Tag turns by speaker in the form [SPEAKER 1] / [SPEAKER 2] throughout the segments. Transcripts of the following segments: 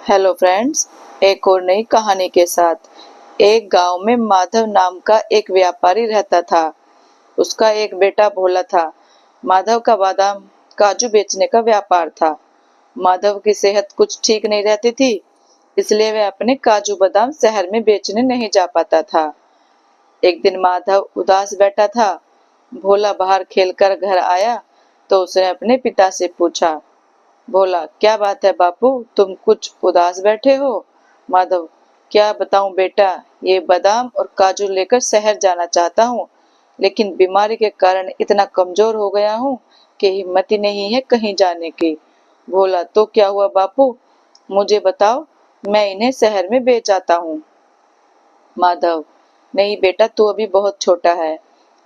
[SPEAKER 1] Hello friends, एक और नई कहानी के साथ। एक गांव में माधव नाम का एक व्यापारी रहता था। उसका एक बेटा भोला था। माधव का बादाम काजू बेचने का व्यापार था। माधव की सेहत कुछ ठीक नहीं रहती थी, इसलिए वह अपने काजू बादाम शहर में बेचने नहीं जा पाता था। एक दिन माधव उदास बैठा था। भोला बाहर खेलकर घर आया तो उसने अपने पिता से पूछा, बोला, क्या बात है बापू, तुम कुछ उदास बैठे हो? माधव, क्या बताऊं बेटा, ये बादाम और काजू लेकर शहर जाना चाहता हूँ, लेकिन बीमारी के कारण इतना कमजोर हो गया हूँ कि हिम्मत ही नहीं है कहीं जाने की। बोला, तो क्या हुआ बापू, मुझे बताओ, मैं इन्हें शहर में बेच आता हूँ। माधव, नहीं बेटा, तू अभी बहुत छोटा है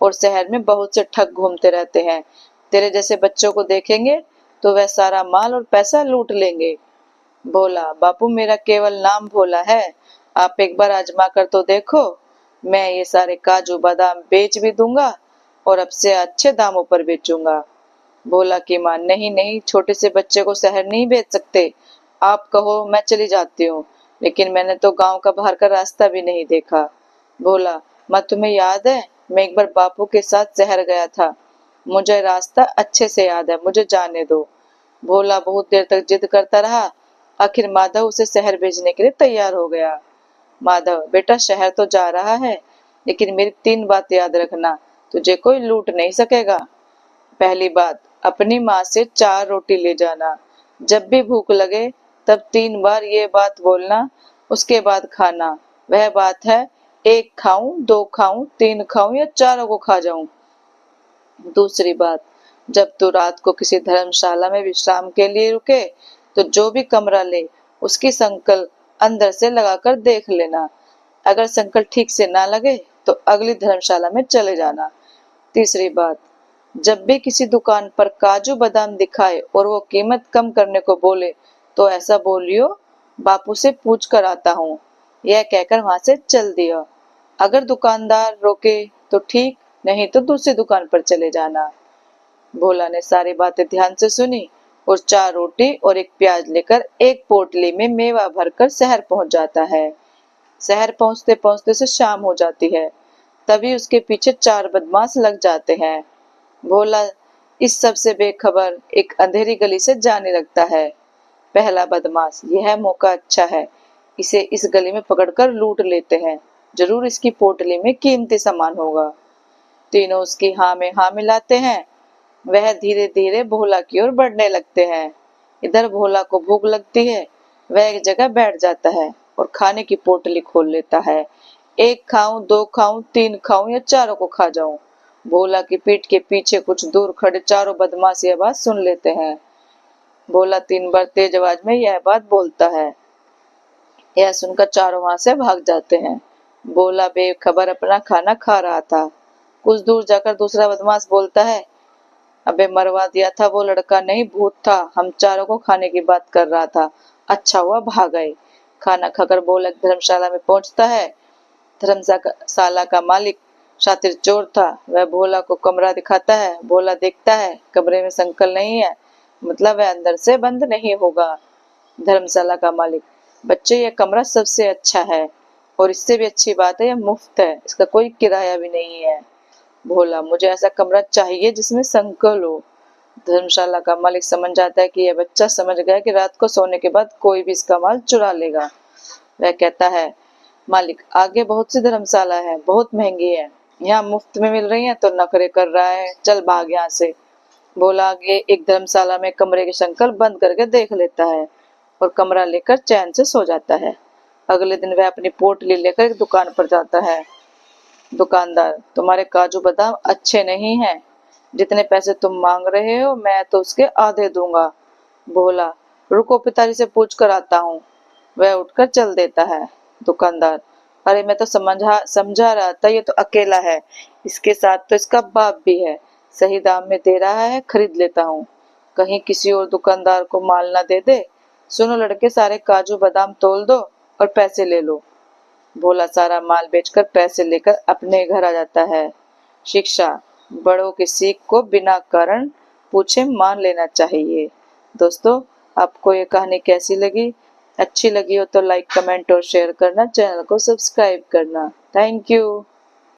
[SPEAKER 1] और शहर में बहुत से ठग घूमते रहते हैं। तेरे जैसे बच्चों को देखेंगे तो वह सारा माल और पैसा लूट लेंगे। भोला, बापू मेरा केवल नाम भोला है, आप एक बार आजमा कर तो देखो। मैं ये सारे काजू बादाम बेच भी दूंगा और अब से अच्छे दामों पर बेचूंगा। भोला की मां, नहीं नहीं, छोटे से बच्चे को शहर नहीं भेज सकते। आप कहो मैं चली जाती हूँ, लेकिन मैंने तो गांव का बाहर का रास्ता भी नहीं देखा। भोला, मां तुम्हें याद है, मैं एक बार बापू के साथ शहर गया था, मुझे रास्ता अच्छे से याद है, मुझे जाने दो। भोला बहुत देर तक जिद करता रहा। आखिर माधव उसे शहर भेजने के लिए तैयार हो गया। माधव, बेटा शहर तो जा रहा है, लेकिन मेरी 3 बात याद रखना, तुझे कोई लूट नहीं सकेगा। पहली बात, अपनी माँ से 4 रोटी ले जाना। जब भी भूख लगे तब 3 बार ये बात बोलना, उसके बाद खाना। वह बात है, 1 खाऊं, 2 खाऊं, 3 खाऊं या चारों को खा जाऊं। दूसरी बात, जब तू रात को किसी धर्मशाला में विश्राम के लिए रुके तो जो भी कमरा ले उसकी संकल अंदर से लगाकर देख लेना। अगर संकल ठीक से ना लगे तो अगली धर्मशाला में चले जाना। तीसरी बात, जब भी किसी दुकान पर काजू बादाम दिखाए और वो कीमत कम करने को बोले तो ऐसा बोलियो, बापू से पूछ कर आता हूँ। यह कहकर वहां से चल दिया। अगर दुकानदार रोके तो ठीक, नहीं तो दूसरी दुकान पर चले जाना। भोला ने सारी बातें ध्यान से सुनी और 4 रोटी और 1 प्याज लेकर एक पोटली में मेवा भरकर शहर पहुंच जाता है। शहर पहुंचते पहुंचते से शाम हो जाती है। तभी उसके पीछे 4 बदमाश लग जाते हैं। भोला इस सब से बेखबर एक अंधेरी गली से जाने लगता है। पहला बदमाश, यह मौका अच्छा है, इसे इस गली में पकड़कर लूट लेते हैं, जरूर इसकी पोटली में कीमती सामान होगा। तीनों उसकी हाँ में हाँ मिलाते हैं। वह धीरे धीरे भोला की ओर बढ़ने लगते हैं। इधर भोला को भूख लगती है, वह एक जगह बैठ जाता है और खाने की पोटली खोल लेता है। 1 खाऊं, 2 खाऊं, 3 खाऊं या चारों को खा जाऊं। भोला की पीठ के पीछे कुछ दूर खड़े चारों बदमाश यह बात सुन लेते हैं। भोला 3 बार तेज आवाज में यह बात बोलता है। यह सुनकर चारों वहां से भाग जाते हैं। भोला बेखबर अपना खाना खा रहा था। कुछ दूर जाकर दूसरा बदमाश बोलता है, अबे मरवा दिया था, वो लड़का नहीं भूत था, हम चारों को खाने की बात कर रहा था, अच्छा हुआ भाग गए। खाना खाकर भोला धर्मशाला में पहुंचता है। धर्मशाला का मालिक शातिर चोर था। वह भोला को कमरा दिखाता है। भोला देखता है कमरे में संकल नहीं है, मतलब वह अंदर से बंद नहीं होगा। धर्मशाला का मालिक, बच्चे यह कमरा सबसे अच्छा है और इससे भी अच्छी बात है यह मुफ्त है, इसका कोई किराया भी नहीं है। भोला, मुझे ऐसा कमरा चाहिए जिसमें संकल हो। धर्मशाला का मालिक समझ जाता है कि यह बच्चा समझ गया कि रात को सोने के बाद कोई भी इसका माल चुरा लेगा। वह कहता है, मालिक आगे बहुत सी धर्मशाला है, बहुत महंगी है, यहाँ मुफ्त में मिल रही है तो नखरे कर रहा है, चल भाग यहाँ से। भोला आगे एक धर्मशाला में कमरे के संकल बंद करके देख लेता है और कमरा लेकर चैन से सो जाता है। अगले दिन वह अपनी पोटली लेकर एक दुकान पर जाता है। दुकानदार, तुम्हारे काजू बादाम अच्छे नहीं हैं, जितने पैसे तुम मांग रहे हो मैं तो उसके आधे दूंगा। भोला, रुको पिताजी से पूछ कर आता हूँ। वह उठकर चल देता है। दुकानदार, अरे मैं तो समझा रहा था ये तो अकेला है, इसके साथ तो इसका बाप भी है, सही दाम में दे रहा है, खरीद लेता हूँ, कहीं किसी और दुकानदार को माल ना दे दे। सुनो लड़के, सारे काजू बादाम तोल दो और पैसे ले लो। भोला सारा माल बेचकर पैसे लेकर अपने घर आ जाता है। शिक्षा, बड़ों की सीख को बिना कारण पूछे मान लेना चाहिए। दोस्तों, आपको ये कहानी कैसी लगी? अच्छी लगी हो तो लाइक कमेंट और शेयर करना, चैनल को सब्सक्राइब करना। Thank you.